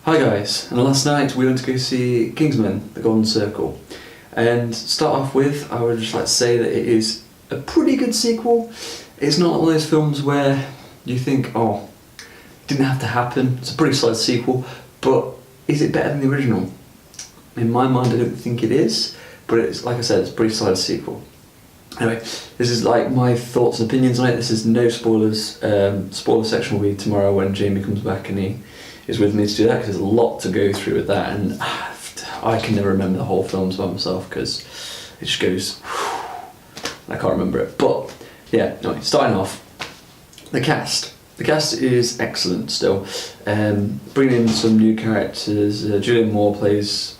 Hi guys, and last night we went to go see Kingsman, The Golden Circle. And to start off with, I would just like to say that it is a pretty good sequel. It's not one of those films where you think, oh, it didn't have to happen. It's a pretty solid sequel, but is it better than the original? In my mind, I don't think it is, but it's, like I said, it's a pretty solid sequel. Anyway, this is like my thoughts and opinions on it. This is no spoilers. Spoiler section will be tomorrow when Jamie comes back and he is with me to do that, because there's a lot to go through with that, and I can never remember the whole films by myself because it just goes, I can't remember it. But yeah, anyway, starting off, the cast. The cast is excellent still. Bringing in some new characters. Julianne Moore plays,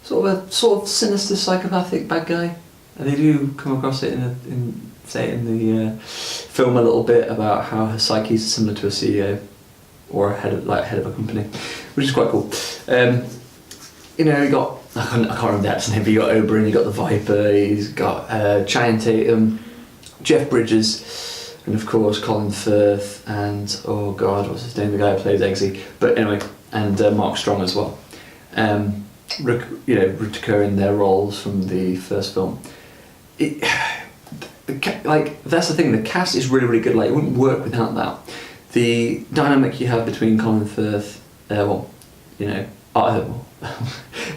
sort of sinister, psychopathic bad guy. And they do come across it in the film a little bit about how her psyche is similar to a CEO or head of a company, which is quite cool. You got I can't remember the actor's name, but you got Oberyn, you got the Viper, he's got Channing Tatum, Jeff Bridges, and of course Colin Firth, and oh god, what's his name? The guy who plays Eggsy. But anyway, and Mark Strong as well. Recurring their roles from the first film. That's the thing. The cast is really, really good. Like, it wouldn't work without that. The dynamic you have between Colin Firth, this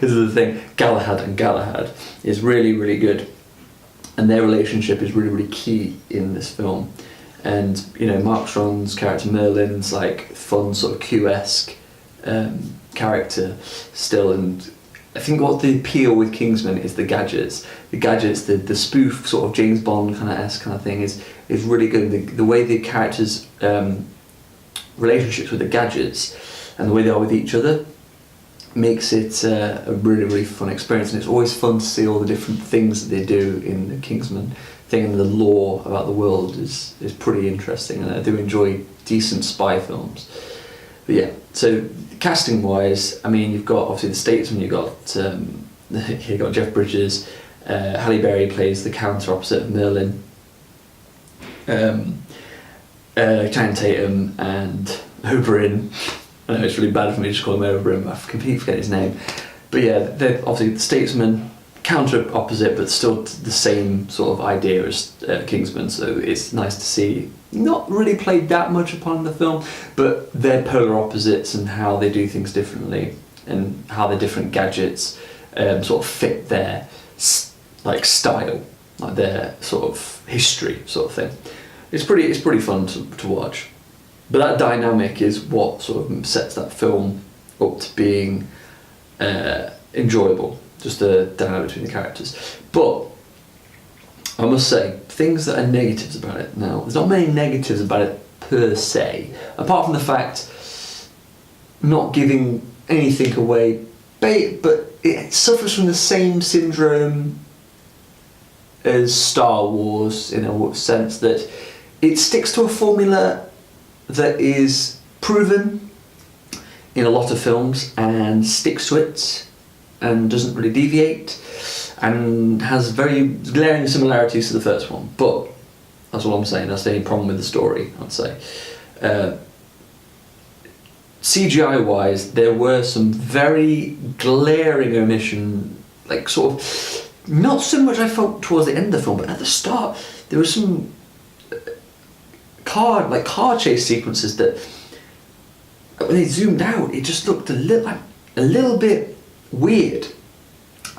is the thing. Galahad and Galahad is really, really good, and their relationship is really, really key in this film. And Mark Strong's character Merlin's like fun, sort of Q-esque character still, and I think what the appeal with Kingsman is the gadgets. The spoof sort of James Bond kind of thing is really good. The way the characters' relationships with the gadgets and the way they are with each other makes it a really, really fun experience. And it's always fun to see all the different things that they do in the Kingsman thing, and the lore about the world is pretty interesting. And I do enjoy decent spy films. But yeah, so casting wise, I mean, you've got obviously the Statesman, you've got Jeff Bridges, Halle Berry plays the counter opposite of Merlin, Channing Tatum and Oberyn. I know it's really bad for me to just call him Oberyn, I completely forget his name. But yeah, they're obviously the Statesman, counter opposite, but still the same sort of idea as Kingsman, so it's nice to see. Not really played that much upon in the film, but they're polar opposites and how they do things differently, and how the different gadgets sort of fit their style, like their sort of history sort of thing. It's pretty fun to watch. But that dynamic is what sort of sets that film up to being enjoyable, just the dynamic between the characters. But I must say, things that are negatives about it. Now, there's not many negatives about it per se, apart from the fact not giving anything away, but it suffers from the same syndrome as Star Wars, in a sense that it sticks to a formula that is proven in a lot of films and sticks to it and doesn't really deviate, and has very glaring similarities to the first one. But that's all I'm saying. That's the only problem with the story, I'd say. CGI wise, there were some very glaring omission, like sort of, not so much I felt towards the end of the film, but at the start there was some car chase sequences that when they zoomed out, it just looked a little bit weird.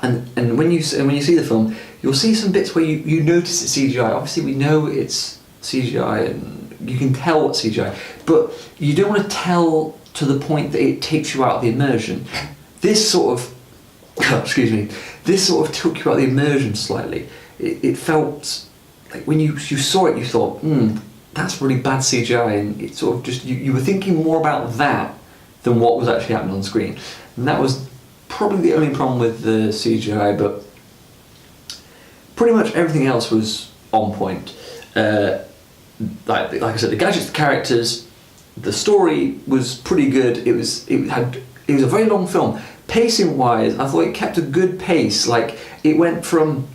And when you see the film, you'll see some bits where you notice it's CGI. Obviously, we know it's CGI, and you can tell what's CGI, but you don't want to tell to the point that it takes you out of the immersion. This sort of took you out of the immersion slightly. It felt like when you saw it, you thought, that's really bad CGI, and it sort of just you were thinking more about that than what was actually happening on screen, and that was probably the only problem with the CGI. But pretty much everything else was on point. Like I said, the gadgets, the characters, the story was pretty good. It was a very long film. Pacing wise, I thought it kept a good pace. Like, it went from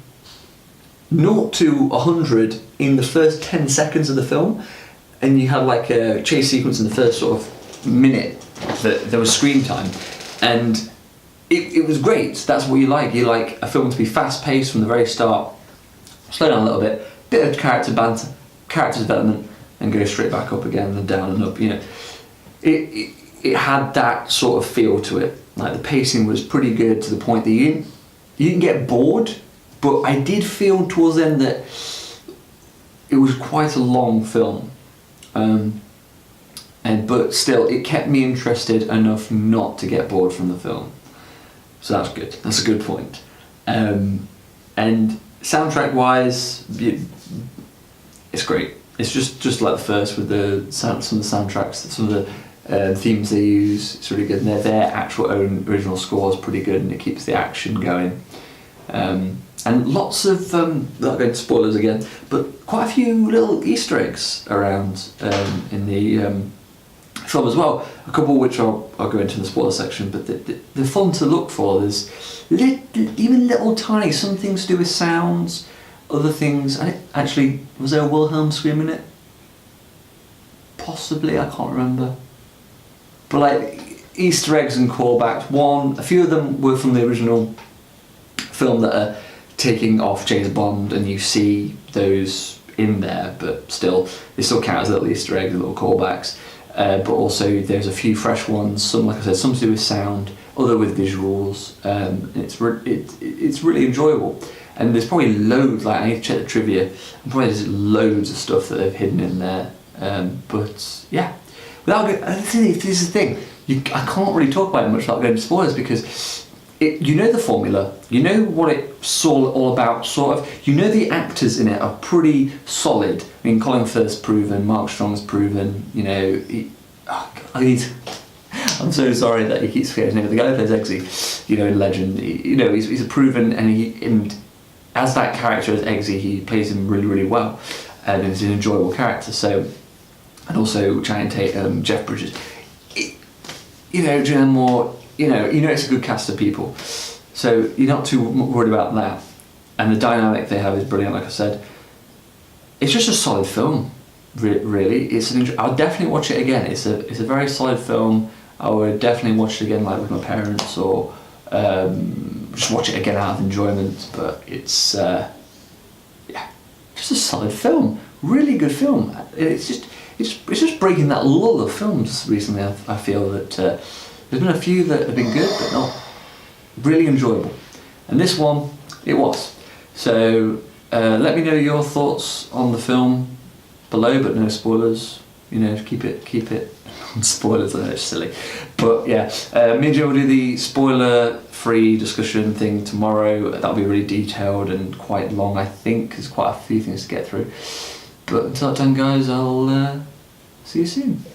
0 to 100 in the first 10 seconds of the film, and you had like a chase sequence in the first sort of minute that there was screen time, and it was great. That's what you like. You like a film to be fast paced from the very start, slow down a little bit of character banter, character development, and go straight back up again and down and up. You know, it had that sort of feel to it. Like the pacing was pretty good to the point that you didn't get bored, but I did feel towards the end that it was quite a long film, but still it kept me interested enough not to get bored from the film. So that's good. That's a good point. And soundtrack wise, it's great. It's just like the first with some of the soundtracks, some of the themes they use. It's really good, and their actual own original score is pretty good, and it keeps the action going. And lots of not going to spoilers again, but quite a few little Easter eggs around in the film as well. A couple which I'll go into in the spoiler section, but they're fun to look for. There's even little tiny, some things to do with sounds, other things. Actually, was there a Wilhelm scream in it? Possibly, I can't remember. But like Easter eggs and callbacks. A few of them were from the original film that are taking off James Bond, and you see those in there, but still they still count as little Easter eggs, little callbacks. But also there's a few fresh ones. Some, like I said, some to do with sound, other with visuals. It's really enjoyable. And there's probably loads. Like I need to check the trivia. And probably there's loads of stuff that they've hidden in there. But yeah, this is the thing. I can't really talk about it much without going to spoilers, because you know the formula, you know what it's all about, sort of. You know the actors in it are pretty solid. I mean, Colin Firth's proven, Mark Strong's proven. You know, I'm so sorry that he keeps forgetting his name. The guy who plays Eggsy, you know, in Legend. He's a proven, and as that character as Eggsy, he plays him really, really well, and it's an enjoyable character. So, and also Channing Tatum, Jeff Bridges, Julianne Moore. You know it's a good cast of people, so you're not too worried about that. And the dynamic they have is brilliant. Like I said, it's just a solid film. Really, I'll definitely watch it again. It's a very solid film. I would definitely watch it again, like with my parents, or just watch it again out of enjoyment. But it's just a solid film. Really good film. It's just breaking that lull of films recently. I feel that. There's been a few that have been good, but not really enjoyable. And this one, it was. So let me know your thoughts on the film below, but no spoilers. Keep it on spoilers. I know it's silly, but yeah. Me and Joe will do the spoiler-free discussion thing tomorrow. That'll be really detailed and quite long, I think. There's quite a few things to get through. But until that time, guys, I'll see you soon.